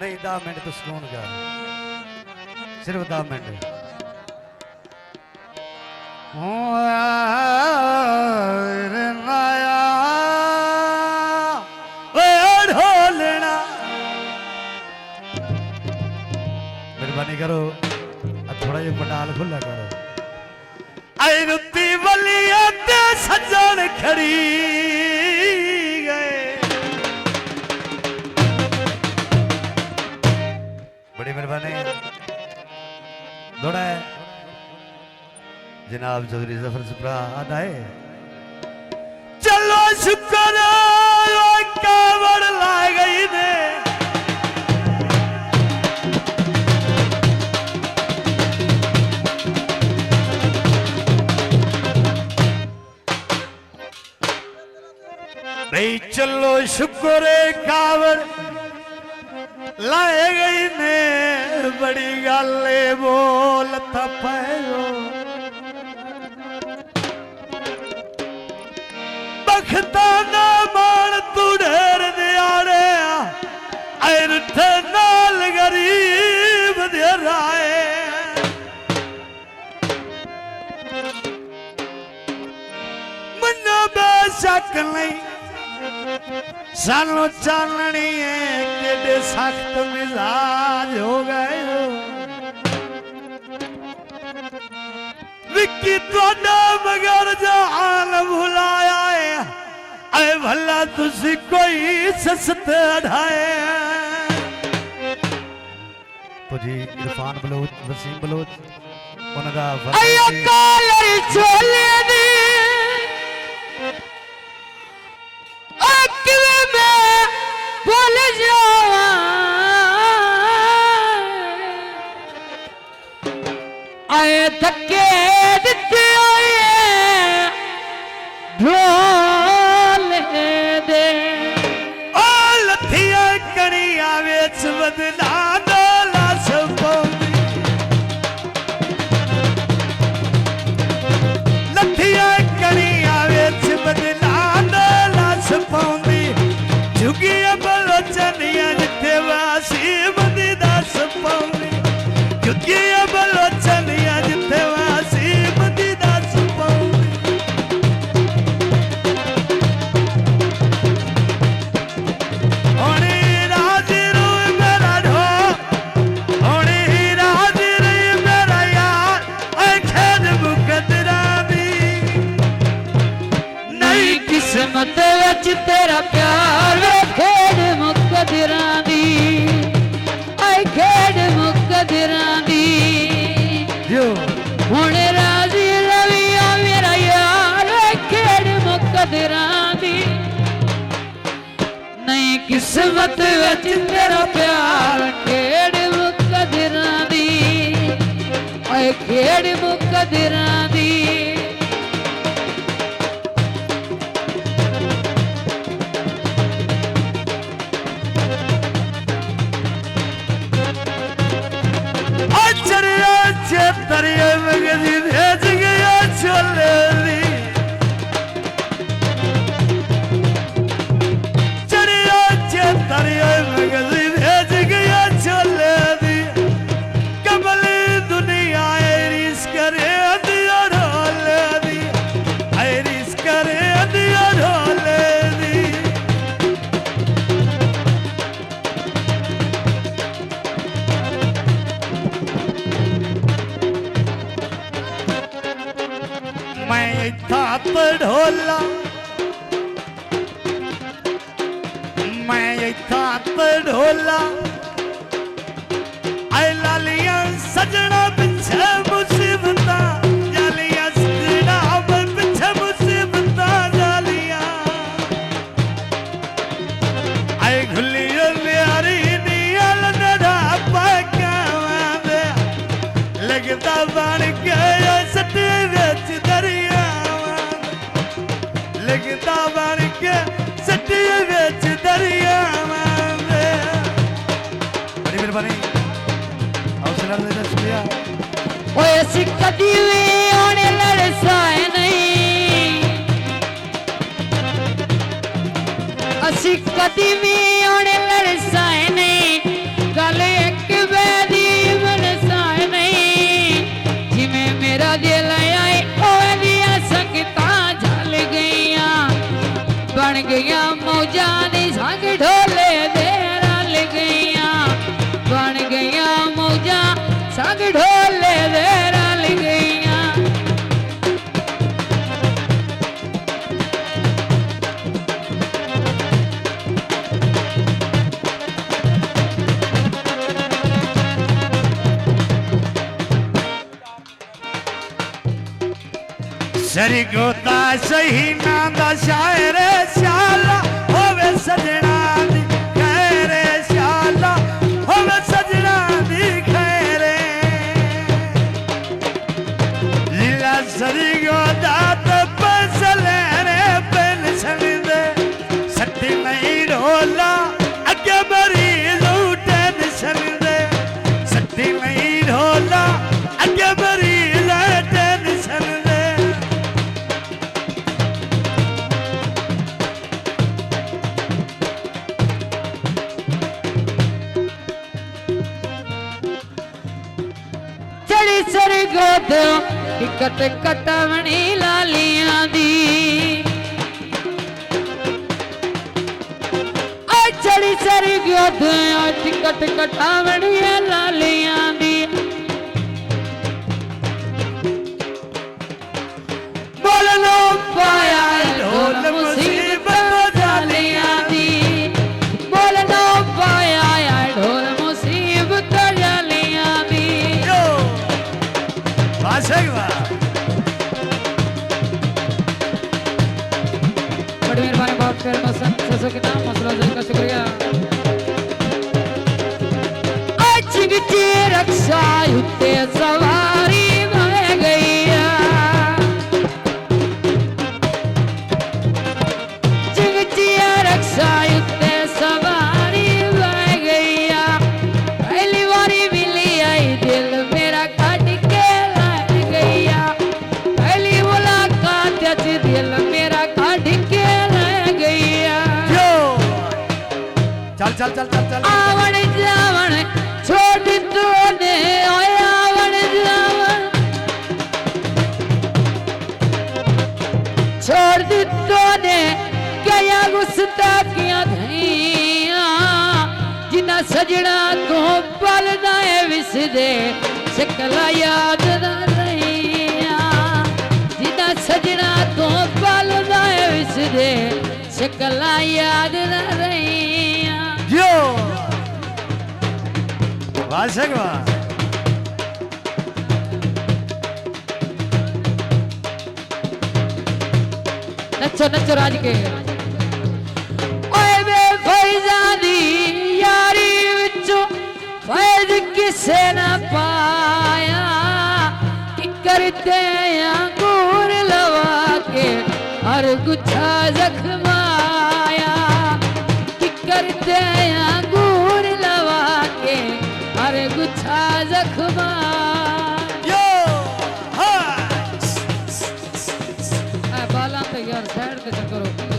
नहीं 10 मिनट तो सुकून का सिर्फ 10 मिनट ढोलना मेहरबानी करो थोड़ा ये पंडाल खुला करो आई रुती वलिया ते सजन खड़ी बड़ी मेहरबानी दौड़ा है जनाब चौधरी जफर सुपरा आए चलो शुक्र कावड़ ला गई ने भाई चलो शुक्र कावड़ लाए गई ने बड़ी गाले बोल थपयो बखता ना मान तू ढेर दियारे अरठ नाल गरीब दे राए मन्ना बेशक नहीं सानू चालनी है केडे सख्त मिजाज हो गए विक्की तोड़ा मगर जहान भुलाया है अरे भला तुसी कोई सस्ते ढाए तो जी इरफान बलोच वसीम बलोच उनका अयो काले चोले दी बोल जावा आए धक्के दिते ढोल दे ओ लथिया कणिया वेच बदला डोला सपोंदी लथिया कणिया वेच बदला डोला सपोंदी झुगी बलोचनिया जिथे वासी बदी दास पाउनी झुगी बलोचनिया जिथे वासी बदी दास पाउनी होनी राजी रूह मेरा ढो होनी राजी रही मेरा यार ऐ खेद मुकदरा दी नई किस्मत विच तेरा प्यार खेड मुकदरां दी आई खेड मुकदरां दी जो हुण राजी रविया मेरा यार खेड मुकदरां दी नई किस्मत विच तेरा प्यार खेड मुकदरां दी आई खेड मुकदरां दी दरिया मगदी भेज गया छोले दी चढ़िया चे दरिया मगदी भेज गया छोले दी कमली दुनिया ऐरिस करे दिया ढोले दी ऐरिस करे दिया ढोले दी मैं थाप ढोला मैं थाप ढोला आई लालिया सजना पिछे मुसीबता जालिया सजना पिछे मुसीबता जालिया आई घुलियो प्यारी नियल नड़ा पाका लगता बन गया सटे विच दरिया लगता बन के सटे विच दरिया बड़ी मेहरबानी हौसला देना शुक्रिया ओए असी कदी वी ओने लड़साए नहीं असी कदी वी ओने लड़साए नहीं सरगोदा सही ना दा शायर शाला होवे सजना दी खैर शाला होवे सजना दी खैर लीला सरगोदा तो पसले रे पेंशन दे सट्टी नहीं ढोला अगे बरी टेंशन दे सट्टी नहीं ढोला अगे बरी टेंशन दे चढ़ी सरगोद टिकट कटावनी लालियां दी चढ़ी सरगोद टिकट कटावनी लालियां दी बोलनो पाया ढोल मुसीबत जालियां दी बोलनो पाया ढोल मुसीबत जालियां दी यो वासेगवा बड़ी मेहरबानी बहुत प्यार मसन ससो के नाम मसला जन का शुक्रिया आज की रक्षा युते सवारी बह गईया जिगती रक्षा युते सवारी बह गईया पहली बारी मिली आई दिल मेरा काट के लग गईया पहली मुलाकात अच्छी दिल मेरा काट के लग गईया चल चल चल चल चल आवण जावण छोड़ तूने ओए आवण जावण छोड़ तूने क्या गुस्ताखियां धैया जिन्ना सजना को पलदा है विसदे शकला याद न रहिया जिन्ना सजना को पलदा है विसदे शकला याद न रहिया यो वासेगवा नचो नचो राज के ओए वे फैजादी यारी विचों फैज किसे न पाया कि करते अंगूर लवा के हर गुच्छा जख्माया कि करते अंगूर लवा के हर गुच्छा जख्मा यो हाय बाला तो यार साइड पे चल करो